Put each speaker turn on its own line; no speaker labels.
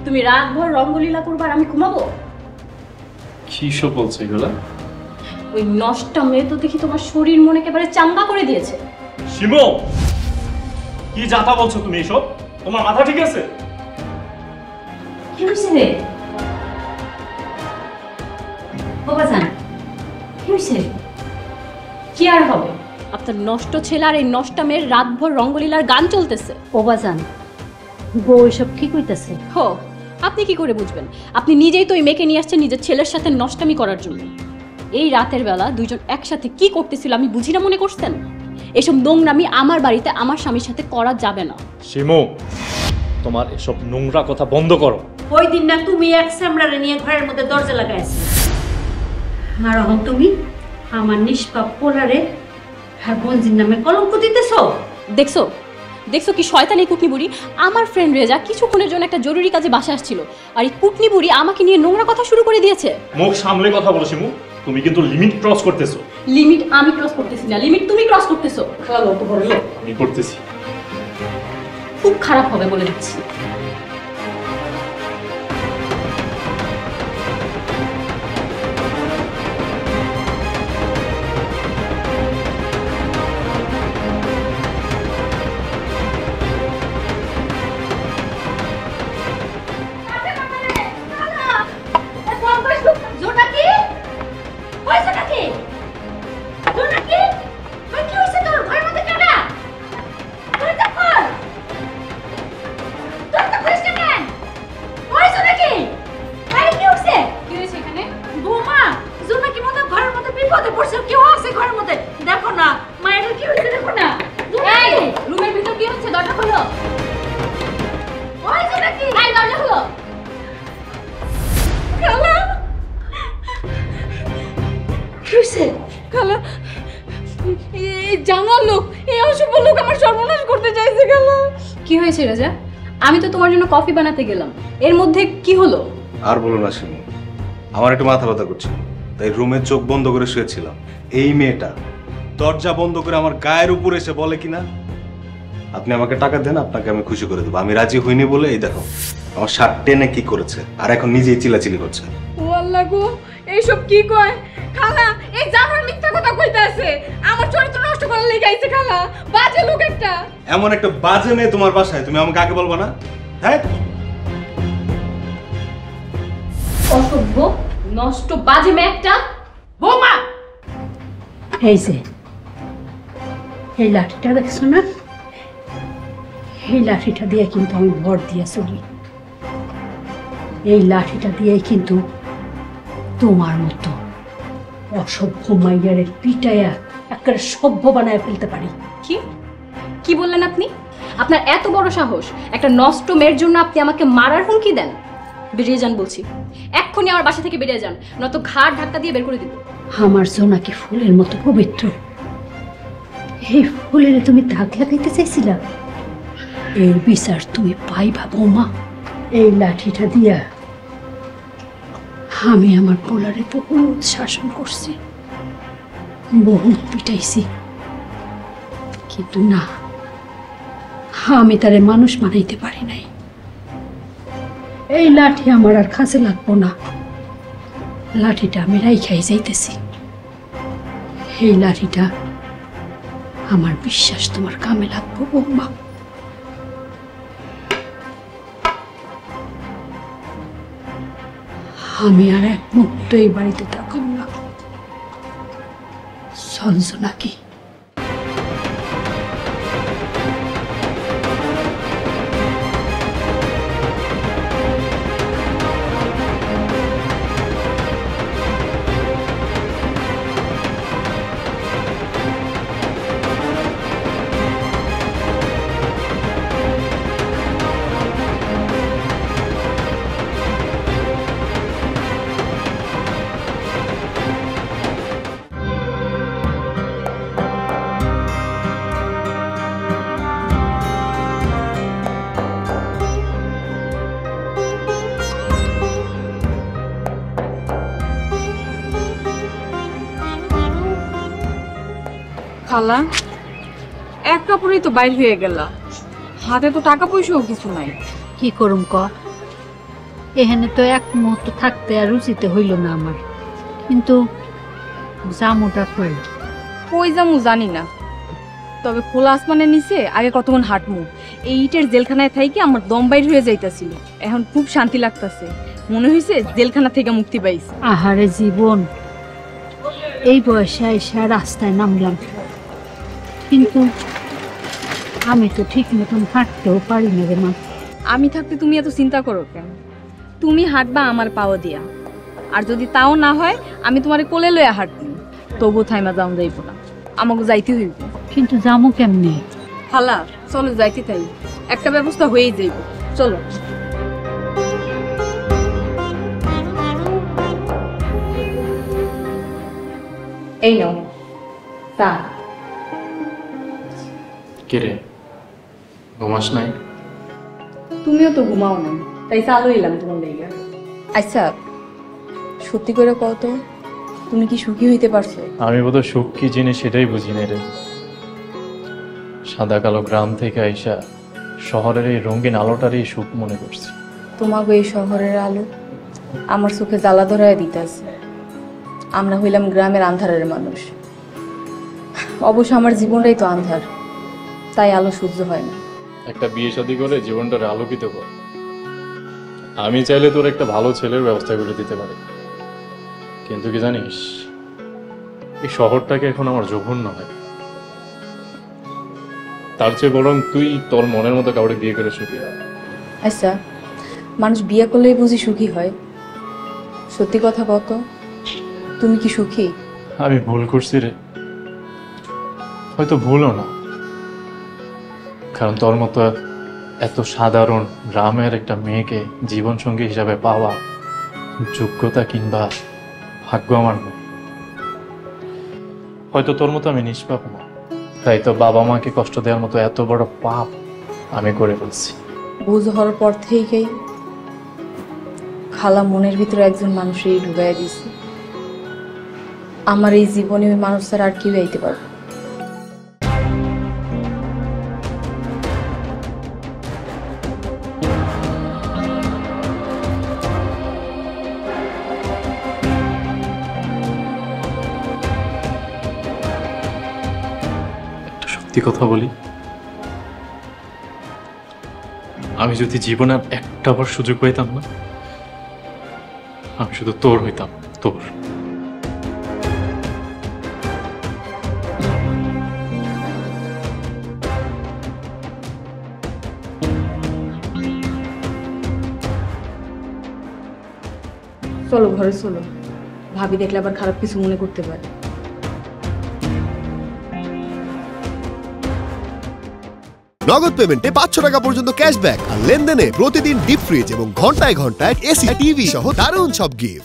তুমি রাতভর রঙ্গলীলা করবে আর আমি ঘুমাবো?
কি সব বলছে এগুলা?
ওই নষ্টা মেয়ে তো দেখি তোমার শরীর মন একেবারে চাঙ্গা করে দিয়েছে।
শিমু, কি যাতা বলছো তুমি এসব? তোমার মাথা ঠিক আছে?
কি হয়েছে রে বাবাজান? কি হয়েছে? কি আর হবে, আপনার নষ্ট ছেলে আর এই নষ্টা মেয়ের রাতভর রঙ্গলীলার গান চলতেছে।
বাবাজান, বউ এসব কি কইতাছে?
হো, আপনি কি করে বুঝবেন? আপনি নিজেই তো এই মেয়েকে নিয়ে আসছেন নিজের ছেলের সাথে নষ্টামি করার জন্য। এই রাতের বেলা দুইজন একসাথে কি করতেছিল আমি বুঝি না মনে করছেন? এসব নোংরামি আমার বাড়িতে আমার স্বামীর সাথে করা যাবে না।
শিমু, তোমার এসব নোংরা কথা বন্ধ করো।
ওই দিন না তুমি এক সামরারে নিয়ে ঘরের মধ্যে দরজা লাগাইছো, আর এখন তুমি আমার নিষ্পাপ পোলারে আর বঞ্জির নামে কলঙ্ক দিতেছো।
দেখছো দেখছো কি শয়তানি কুটনি বুড়ি। আমার ফ্রেন্ড রেজা কিছুক্ষণের জন্য একটা জরুরি কাজে বাসা আসছিল, আর এই কুটনি বুড়ি আমাকে নিয়ে নোংরা কথা শুরু করে দিয়েছে।
মুখ সামলে কথা বলো শিমু, তুমি কিন্তু লিমিট ক্রস করতেছো।
লিমিট আমি ক্রস করতেছি না, লিমিট তুমি ক্রস করতেছো। খালো তো বড় লোক।
আমি করতেছি।
খুব খারাপ হবে বলে দিচ্ছি। কি হয়েছে রাজা? আমি তো তোমার জন্য কফি বানাতে গেলাম, এর মধ্যে কি হলো?
আর বলো না শিমু, আমার একটু মাথা ব্যথা করছিল, তাই রুমে চোখ বন্ধ করে শুয়েছিলাম। এই মেয়েটা দরজা বন্ধ করে আমার গায়ের উপর এসে বলে কিনা, আপনি আমাকে টাকা দেন, আপনাকে আমি খুশি করে দেবো। আমি রাজি হইনি বলে এই দেখো আমার শার্ট টেনে কি করেছে, আর এখন নিজেই চিল্লাচিল্লি করছে।
ও আল্লাহ গো, এইসব কি কয় খালা? এই জানোয়ার মিথ্যা কথা কইতে আছে, আমার চরিত্র নষ্ট করার লেগে আইছে খালা। বাজে লোক একটা।
এমন একটা বাজে মেয়ে তোমার বাসায়, তুমি আমাকে আগে বলবা না? হ্যাঁ,
অসভ্য নষ্ট বাজে মেয়ে একটা। বৌমা,
এই যে এই লাঠিটা দেখছো না, এই লাঠিটা দিয়ে কিন্তু আমি ভর দিয়ে চলি। এই লাঠিটা দিয়ে কিন্তু তোমার মতো অসভ্য মাইয়ারে পিটাইয়া একেবারে সভ্য বানায় ফেলতে পারি।
কি কি বললেন আপনি? আপনার এত বড় সাহস, একটা নষ্ট মেয়ের জন্য আপনি আমাকে মারার হুমকি দেন? বেরিয়ে যান বলছি, এক্ষুনি আমার বাসা থেকে বেরিয়ে যান, নয়তো ঘাড় ধাক্কা দিয়ে বের করে দিব।
আমার জোনাকি ফুলের মতো পবিত্র, এই ফুলের তুমি দাগ লাগাইতে চাইছিলা, এর বিচার তুমি পাইবা বৌমা। এই লাঠিটা দিয়া আমি আমার পোলারে বহুত শাসন করছি, বহুত পিটাইছি, কিন্তু না, আমি তারে মানুষ বানাইতে পারি নাই। এই লাঠি আমার আর কাজে লাগবো না, লাঠিটা আমি রাইখাই যাইতেছি। এই লাঠিটা আমার বিশ্বাস তোমার কামে লাগবো বৌমা। আমি আর এক মুহূর্ত এই বাড়িতে থাকুন না, চলছো নাকি?
খালা, এক কাপড়েই তো বাইর হয়ে গেল, হাতে তো টাকা পয়সাও কিছু নাই।
কি করুম ক? এখানে তো এক মুহূর্ত থাকতে আর রুচিতে হইল না আমার, কিন্তু জামুটা কই?
কই যামু জানি না, তবে খোলা আসমানের নিচে আগে কতক্ষণ হাঁটমু। এই ইটের জেলখানায় থাইকে আমার দম বাইর হয়ে যাইতাছিল, এখন খুব শান্তি লাগতাছে। মনে হইছে জেলখানা থেকে মুক্তি পাইছি।
আহারে জীবন, এই বয়সে আইসা রাস্তায় নামলাম, কিন্তু আমি তো ঠিক মতন হাঁটতেও পারি না রে মা।
আমি থাকতে তুমি এত চিন্তা করো কেন? তুমি হাঁটবা আমার পাওয়া দিয়া, আর যদি তাও না হয় আমি তোমারে কোলে লইয়া হাঁটবো, তবু থাইমা যাও যাইব না, আমাকে যাইতে হইব।
কিন্তু জামু কেমনে?
খালা চলো যাইতে তাই, একটা ব্যবস্থা হয়েই যাইব, চলো। এই নাও তা।
কিরে ঘুমাস নাই?
তুমিও তো ঘুমাও না, তাই চালু এলাম তোমার লেগে। আচ্ছা সত্যি করে কও তো, তুমি কি সুখী হইতে পারছো?
আমি বোধহয় সুখ কি জিনিস সেটাই বুঝি না রে। সাদা কালো গ্রাম থেকে আইসা শহরের এই রঙিন আলোটারই সুখ মনে করছি।
তোমাকে এই শহরের আলো আমার চোখে জ্বালা ধরায় দিতেছে। আমরা হইলাম গ্রামের আন্ধারের মানুষ, অবশ্য আমার জীবনটাই তো আন্ধার, তাই আলো সহ্য হয় না।
একটা বিয়ে শাদী করে জীবনটারে আলোকিত কর। আমি চাইলে তোর একটা ভালো ছেলের ব্যবস্থা করে দিতে পারি, কিন্তু কি জানিস, এই শহরটাকে এখন আমার জঘন্য হয়। তার চেয়ে বরং তুই তোর মনের মতো কাউকে বিয়ে করে সুখী হয়।
আচ্ছা মানুষ বিয়ে করলেই বুঝি সুখী হয়? সত্যি কথা কত, তুমি কি সুখী?
আমি ভুল করছি রে, হয়তো ভুলও না, কারণ তোর মতো এত সাধারণ গ্রামের একটা মেয়েকে জীবনসঙ্গী হিসাবে পাওয়া যোগ্যতা কিংবা ভাগ্য আমার নেই। হয়তো তোর মতো আমি নিষ্পাপ না, তাই তো বাবা মাকে কষ্ট দেওয়ার মতো এত বড় পাপ আমি করে ফেলছি।
বুঝ হওয়ার পর থেকেই খালা মনের ভিতরে একজন মানুষেরই ঢুকাইয়া দিছে। আমার এই জীবনে ওই মানুষ ছাড়া আর কেউ আইতে পারবে না।
একটা সত্যি কথা বলি, আমি যদি জীবনে আর একটা বার সুযোগ পাইতাম না, আমি শুধু তোর হইতাম, তোর।
চলো ঘরে চলো, ভাবি দেখলে আবার খারাপ কিছু মনে করতে পারে।
নগদ পেমেন্টে 500 টাকা পর্যন্ত ক্যাশব্যাক আর লেনদেনে প্রতিদিন ডিপ ফ্রিজ এবং ঘন্টায় ঘন্টায় এসি টিভি সহ দারুণ সব গিফট।